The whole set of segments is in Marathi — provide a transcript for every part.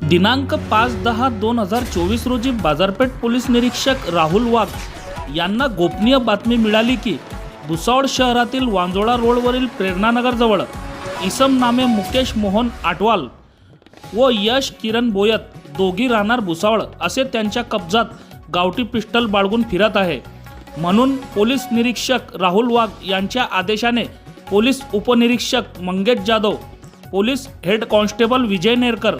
दिनांक 5/10/2024 रोजी बाजारपेठ पोलीस निरीक्षक राहुल वाघ यांना गोपनीय बातमी मिळाली की भुसावळ शहरातील वांजोळा रोडवरील प्रेरणानगरजवळ इसम नामे मुकेश मोहन आटवाल व यश किरण बोयत दोघी राहणार भुसावळ असे त्यांच्या कब्जात गावठी पिस्टल बाळगून फिरत आहे। म्हणून पोलीस निरीक्षक राहुल वाघ यांच्या आदेशाने पोलीस उपनिरीक्षक Mangesh Jadhav, police head constable Vijay Nerkar,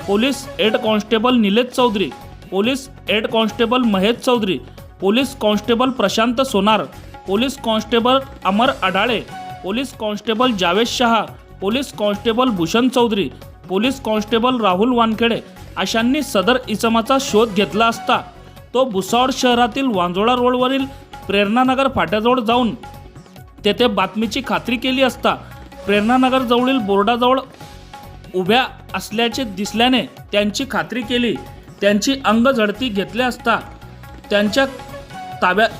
police head constable Nilesh Chaudhari, police head constable Mahesh Chaudhari, police constable Prashant Sonar, police constable Amar Adale, police constable Javed Shah, police constable Bhushan Chaudhari, police constable Rahul Wankhede अशांनी सदर इसमाचा शोध घेतला असता तो भुसावळ शहरातील वांजोळा रोडवरील प्रेरणानगर फाट्याजवळ जाऊन तेथे बातमीची खात्री केली असता प्रेरणानगर जवळील बोर्डाजवळ उभ्या असल्याचे दिसल्याने त्यांची खात्री केली। त्यांची अंग झडती घेतली असता त्यांच्या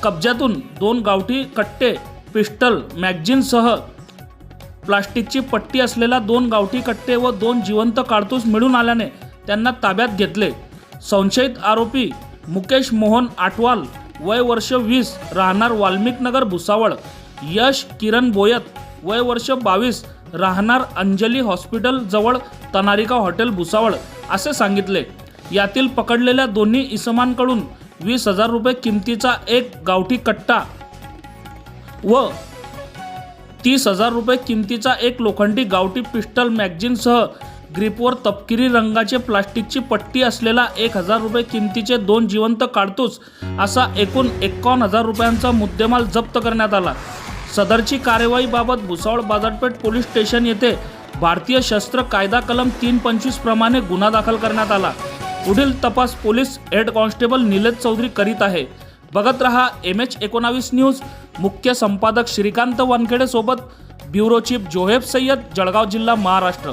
कब्जातून 2 गावठी कट्टे, पिस्टल, मॅगझिनसह प्लास्टिकची पट्टी असलेला 2 गावठी कट्टे व 2 जिवंत कारतूस मिळून आल्याने त्यांना ताब्यात घेतले। संशयित आरोपी मुकेश मोहन आटवाल वय वर्ष 20 राहणार वाल्मिक नगर भुसावळ, यश किरण बोयत वय वर्ष 22 राहणार अंजली हॉस्पिटल जवळ तनारिका हॉटेल भुसावळ असे सांगितले। यातील पकडलेल्या दोन्ही इसमांकडून 20,000 रुपये किमतीचा एक गावठी कट्टा व 30,000 रुपये किमतीचा एक लोखंडी गावठी पिस्टल मॅगझिनसह ग्रिपवर तपकिरी रंगाचे प्लास्टिकची पट्टी असलेला 1,000 रुपये किमतीचे 2 जिवंत कारतूस असा एकूण 51,000 रुपयांचा मुद्देमाल जप्त करण्यात आला। सदरची कार्यवाहीबाबत भुसावळ बाजारपेठ पोलीस स्टेशन येथे भारतीय शस्त्र कायदा कलम 325 प्रमाणे गुन्हा दाखल करण्यात आला। पुढील तपास police head constable Nilesh Chaudhari करीत आहे। बघत रहा MH19 न्यूज। मुख्य संपादक श्रीकांत वानखेडे सोबत ब्युरो चीफ जोहेब सय्यद, जळगाव जिल्हा, महाराष्ट्र।